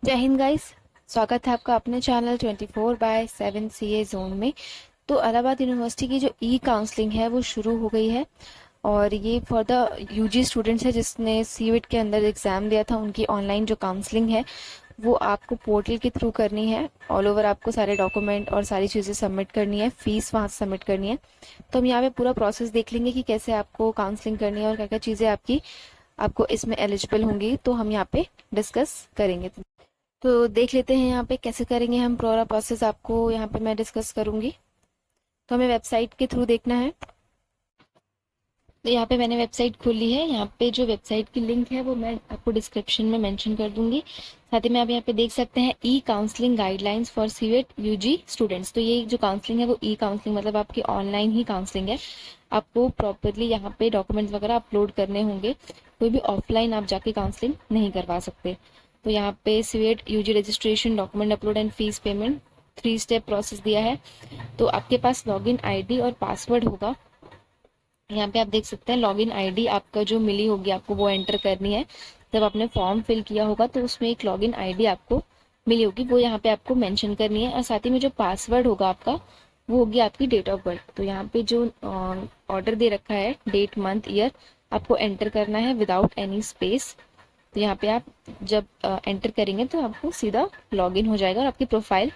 जय हिंद गाइस। स्वागत है आपका अपने चैनल 24/7 सीए जोन में। तो इलाहाबाद यूनिवर्सिटी की जो ई काउंसलिंग है वो शुरू हो गई है और ये फॉर द यूजी स्टूडेंट्स है जिसने सीविट के अंदर एग्ज़ाम दिया था। उनकी ऑनलाइन जो काउंसलिंग है वो आपको पोर्टल के थ्रू करनी है। ऑल ओवर आपको सारे डॉक्यूमेंट और सारी चीज़ें सबमिट करनी है, फीस वहाँ से सबमिट करनी है। तो हम यहाँ पे पूरा प्रोसेस देख लेंगे कि कैसे आपको काउंसलिंग करनी है और क्या क्या चीज़ें आपको इसमें एलिजिबल होंगी, तो हम यहाँ पे डिस्कस करेंगे। तो देख लेते हैं यहाँ पे कैसे करेंगे हम। पूरा प्रोसेस आपको यहाँ पे मैं डिस्कस करूंगी। तो हमें वेबसाइट के थ्रू देखना है। तो यहाँ पे मैंने वेबसाइट खोली है। यहाँ पे जो वेबसाइट की लिंक है वो मैं आपको डिस्क्रिप्शन में मेंशन कर दूंगी। साथ ही में आप यहाँ पे देख सकते हैं E counselling guidelines for CUET UG students. तो ये जो काउंसलिंग है वो ई काउंसलिंग मतलब आपकी ऑनलाइन ही काउंसलिंग है। आपको प्रॉपरली यहाँ पे डॉक्यूमेंट्स वगैरह अपलोड करने होंगे। कोई भी ऑफलाइन आप जाके काउंसलिंग नहीं करवा सकते। तो यहाँ पे CUET UG registration, document upload and fees payment 3 step process दिया है। तो आपके पास लॉगिन आईडी और पासवर्ड होगा। यहाँ पे आप देख सकते हैं लॉगिन आईडी आपका जो मिली होगी आपको वो एंटर करनी है। जब आपने फॉर्म फिल किया होगा तो उसमें एक लॉगिन आईडी आपको मिली होगी, वो यहाँ पे आपको मेंशन करनी है। और साथ ही में जो पासवर्ड होगा आपका वो होगी आपकी डेट ऑफ बर्थ। तो यहाँ पे जो ऑर्डर दे रखा है डेट मंथ ईयर आपको एंटर करना है विदाउट एनी स्पेस। तो यहाँ पे आप जब एंटर करेंगे तो आपको सीधा लॉगिन हो जाएगा और आपकी प्रोफाइल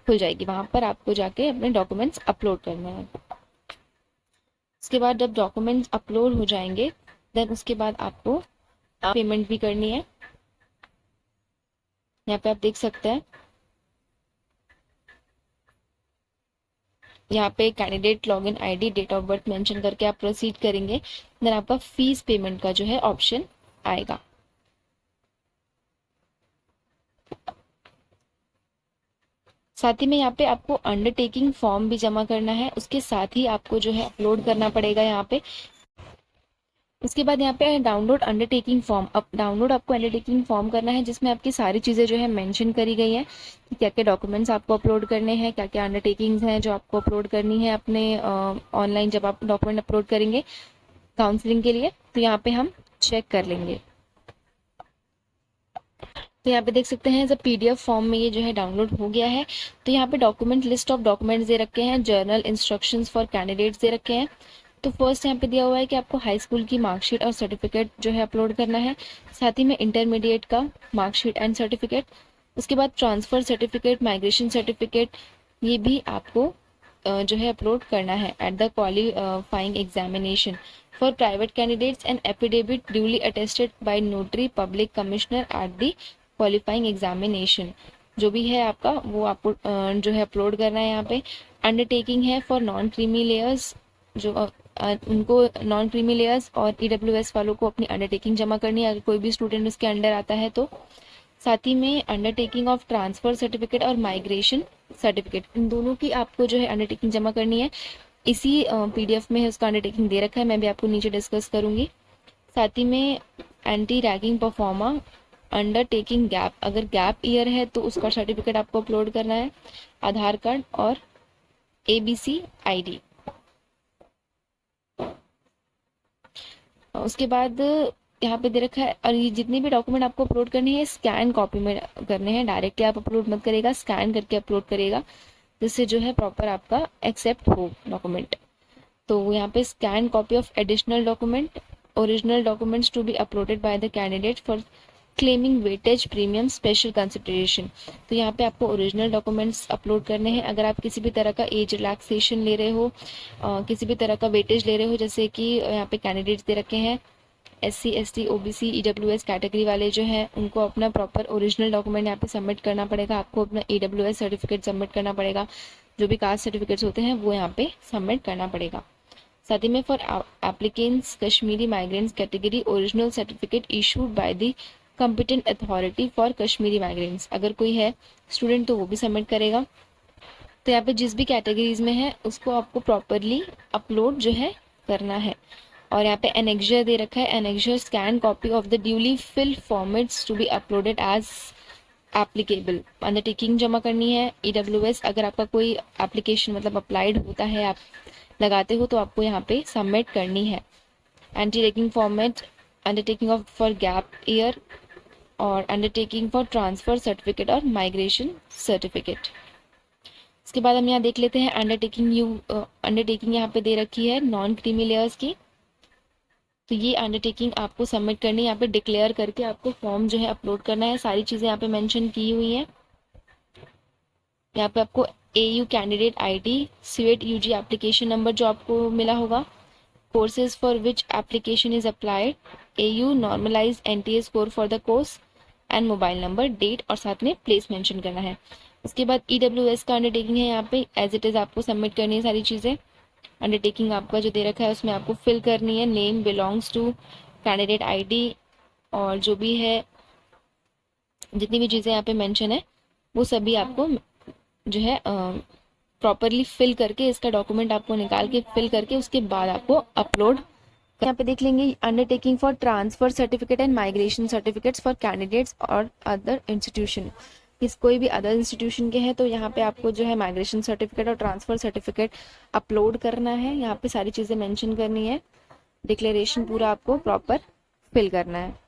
खुल जाएगी। वहाँ पर आपको जाके अपने डॉक्यूमेंट्स अपलोड करने हैं। उसके बाद जब डॉक्यूमेंट्स अपलोड हो जाएंगे देन उसके बाद आपको पेमेंट भी करनी है। यहाँ पे आप देख सकते हैं, यहाँ पे candidate login ID date of birth mention करके आप प्रोसीड करेंगे। देन आपका फीस पेमेंट का जो है ऑप्शन आएगा। साथ ही में यहाँ पे आपको अंडरटेकिंग फॉर्म भी जमा करना है, उसके साथ ही आपको जो है अपलोड करना पड़ेगा यहाँ पे। उसके बाद यहाँ पे डाउनलोड अंडरटेकिंग फॉर्म। अब डाउनलोड आपको अंडरटेकिंग फॉर्म करना है जिसमें आपकी सारी चीज़ें जो है मेंशन करी गई हैं कि क्या क्या डॉक्यूमेंट्स आपको अपलोड करने हैं, क्या क्या अंडरटेकिंग्स हैं जो आपको अपलोड करनी है अपने ऑनलाइन जब आप डॉक्यूमेंट अपलोड करेंगे काउंसलिंग के लिए। तो यहाँ पे हम चेक कर लेंगे। तो यहाँ पे देख सकते हैं जब पीडीएफ फॉर्म में ये जो है डाउनलोड हो गया है। तो यहाँ पे डॉक्यूमेंट लिस्ट ऑफ डॉक्यूमेंट्स दे रखे हैं, journal instructions for candidates they रखे हैं। तो फर्स्ट यहाँ पे दिया हुआ है कि आपको हाई स्कूल की मार्कशीट और सर्टिफिकेट जो है अपलोड करना है, साथ ही में इंटरमीडिएट का मार्कशीट एंड सर्टिफिकेट। उसके बाद ट्रांसफर सर्टिफिकेट, माइग्रेशन सर्टिफिकेट, ये भी आपको जो है अपलोड करना है at the qualifying examination for private candidates and affidavit duly attested bye notary public commissioner at the qualifying examination. जो भी है आपका वो आपको जो है अपलोड करना है। यहाँ पे अंडरटेकिंग है फॉर नॉन क्रीमी लेयर्स, जो उनको नॉन क्रीमी लेयर्स और ईडब्ल्यूएस वालों को अपनी अंडरटेकिंग जमा करनी है अगर कोई भी स्टूडेंट उसके अंडर आता है तो। साथ ही में अंडरटेकिंग ऑफ ट्रांसफर सर्टिफिकेट और माइग्रेशन सर्टिफिकेट, इन दोनों की आपको जो है अंडरटेकिंग जमा करनी है। इसी पीडीएफ में उसका अंडरटेकिंग दे रखा है, मैं भी आपको नीचे डिस्कस करूंगी। साथ ही में anti ragging pro forma undertaking gap, अगर गैप ईयर है तो उसका सर्टिफिकेट आपको अपलोड करना है, आधार कार्ड और एबीसी आईडी। उसके बाद यहाँ पे दे रखा है, और ये जितने भी डॉक्यूमेंट आपको अपलोड करने हैं स्कैन कॉपी में करने हैं, डायरेक्टली आप अपलोड मत करेगा, स्कैन करके अपलोड करेगा जिससे जो है प्रॉपर आपका एक्सेप्ट हो डॉक्यूमेंट। तो यहाँ पे scan copy of additional document, original documents to be uploaded by the candidate for claiming weightage premium special consideration. तो यहाँ पे आपको ओरिजिनल डॉक्यूमेंट्स अपलोड करने हैं अगर आप किसी भी तरह का एज रिलैक्सेशन ले रहे हो, किसी भी तरह का वेटेज ले रहे हो, जैसे कि यहाँ पे कैंडिडेट्स दे रखे हैं SC ST OBC EWS category वाले जो हैं उनको अपना प्रॉपर ओरिजिनल डॉक्यूमेंट यहाँ पे सबमिट करना पड़ेगा। आपको अपना EWS सर्टिफिकेट सबमिट करना पड़ेगा, जो भी कास्ट सर्टिफिकेट्स होते हैं वो यहाँ पे सबमिट करना पड़ेगा। साथ ही में for applicants Kashmiri migrants category original certificate issued by the competent authority for Kashmiri migrants, अगर कोई है स्टूडेंट तो वो भी सबमिट करेगा। तो यहाँ पे जिस भी कैटेगरीज में है उसको आपको प्रॉपरली अपलोड जो है करना है। और यहाँ पे एनेक्जर दे रखा है, annexure scan copy of the duly fill formats to be uploaded as applicable. Undertaking जमा करनी है, EWS अगर आपका कोई एप्लीकेशन मतलब अप्लाइड होता है, आप लगाते हो तो आपको यहाँ पे सबमिट करनी है। Anti ragging format, undertaking of for gap year और अंडरटेकिंग फॉर ट्रांसफ़र सर्टिफिकेट और माइग्रेशन सर्टिफिकेट। इसके बाद हम यहाँ देख लेते हैं अंडरटेकिंग यहाँ पे दे रखी है नॉन क्रीमी लेयर्स की। तो ये अंडरटेकिंग आपको सबमिट करनी है, यहाँ पे डिक्लेयर करके आपको फॉर्म जो है अपलोड करना है। सारी चीज़ें यहाँ पे मेंशन की हुई हैं। यहाँ पे आपको AU candidate ID, CUET UG application number जो आपको मिला होगा, courses for which application is applied, AU normalize NTA score for the course and mobile number, date और साथ में प्लेस मेंशन करना है। उसके बाद EWS का अंडरटेकिंग है, यहाँ पे एज इट इज़ आपको सबमिट करनी है सारी चीज़ें। अंडरटेकिंग आपका जो दे रखा है उसमें आपको फिल करनी है name belongs to candidate ID, और जो भी है जितनी भी चीज़ें यहाँ पे मेंशन है वो सभी आपको जो है प्रॉपरली फिल करके, इसका डॉक्यूमेंट आपको निकाल के फिल करके उसके बाद आपको अपलोड। यहाँ पे देख लेंगे undertaking for transfer certificate and migration certificates for candidates और अदर इंस्टीट्यूशन। इस कोई भी अदर इंस्टीट्यूशन के हैं तो यहाँ पे आपको जो है माइग्रेशन सर्टिफिकेट और ट्रांसफर सर्टिफिकेट अपलोड करना है। यहाँ पे सारी चीज़ें मेंशन करनी है, डिक्लेरेशन पूरा आपको प्रॉपर फिल करना है।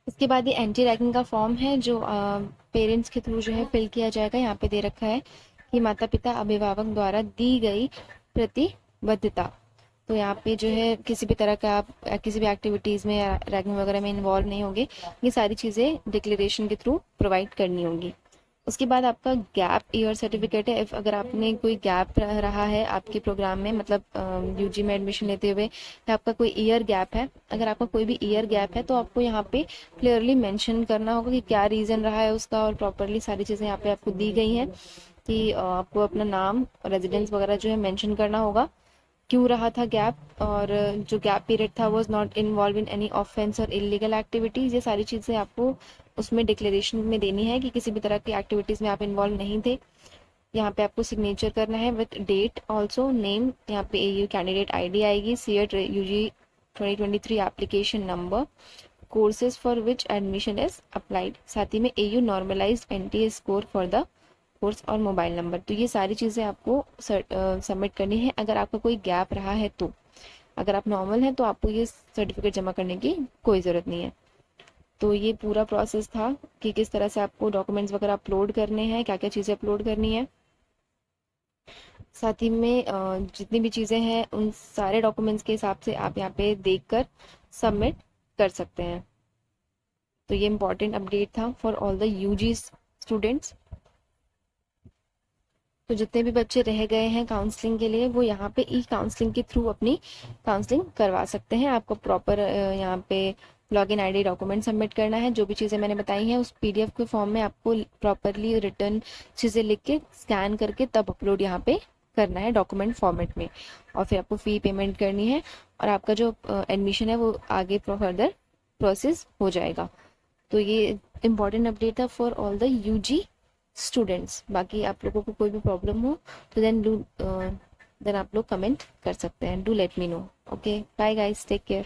उसके बाद ये एंटी रैगिंग का फॉर्म है जो पेरेंट्स के थ्रू जो है फिल किया जाएगा। यहाँ पे दे रखा है कि माता पिता अभिभावक द्वारा दी गई प्रतिबद्धता। तो यहाँ पे जो है किसी भी तरह का आप किसी भी एक्टिविटीज़ में या रैगिंग वगैरह में इन्वॉल्व नहीं होंगे, ये सारी चीज़ें डिक्लेरेशन के थ्रू प्रोवाइड करनी होंगी। उसके बाद आपका गैप ईयर सर्टिफिकेट है। अगर आपने कोई गैप रहा है आपके प्रोग्राम में, मतलब UG में एडमिशन लेते हुए, या आपका कोई ईयर गैप है, अगर आपका कोई भी ईयर गैप है तो आपको यहाँ पे क्लियरली मेंशन करना होगा कि क्या रीज़न रहा है उसका, और प्रॉपरली सारी चीज़ें यहाँ पे आपको दी गई हैं कि आपको अपना नाम, रेजिडेंस वगैरह जो है मेंशन करना होगा, क्यों रहा था गैप, और जो गैप पीरियड था was not involve in any offence और इलीगल एक्टिविटीज़। ये सारी चीज़ें आपको उसमें डिक्लेरेशन में देनी है कि किसी भी तरह की एक्टिविटीज़ में आप इन्वॉल्व नहीं थे। यहाँ पे आपको सिग्नेचर करना है विथ डेट ऑल्सो, नेम, यहाँ पे AU कैंडिडेट ID आएगी, CET UG 2023 application number, courses for which admission is applied, साथ ही में AU normalize NTA score for the course और मोबाइल नंबर। तो ये सारी चीज़ें आपको सबमिट करनी है अगर आपका कोई गैप रहा है तो। अगर आप नॉर्मल हैं तो आपको ये सर्टिफिकेट जमा करने की कोई ज़रूरत नहीं है। तो ये पूरा प्रोसेस था कि किस तरह से आपको डॉक्यूमेंट्स वगैरह अपलोड करने हैं, क्या क्या चीज़ें अपलोड करनी है। साथ ही में जितनी भी चीज़ें हैं उन सारे डॉक्यूमेंट्स के हिसाब से आप यहाँ पे देखकर सबमिट कर सकते हैं। तो ये इम्पॉर्टेंट अपडेट था for all the UG students. तो जितने भी बच्चे रह गए हैं काउंसलिंग के लिए वो यहाँ पे काउंसलिंग के थ्रू अपनी काउंसलिंग करवा सकते हैं। आपको प्रॉपर यहाँ पे लॉगिन ID डॉक्यूमेंट सबमिट करना है। जो भी चीज़ें मैंने बताई हैं उस PDF के फॉर्म में आपको प्रॉपरली रिटर्न चीज़ें लिख के स्कैन करके तब अपलोड यहाँ पे करना है डॉक्यूमेंट फॉर्मेट में, और फिर आपको फ़ी पेमेंट करनी है और आपका जो एडमिशन है वो आगे फर्दर प्रोसेस हो जाएगा। तो ये इम्पॉर्टेंट अपडेट था for all the UG students. बाकी आप लोगों को कोई भी प्रॉब्लम हो तो देन आप लोग कमेंट कर सकते हैं। Do let me know. Okay, bye guys, take care.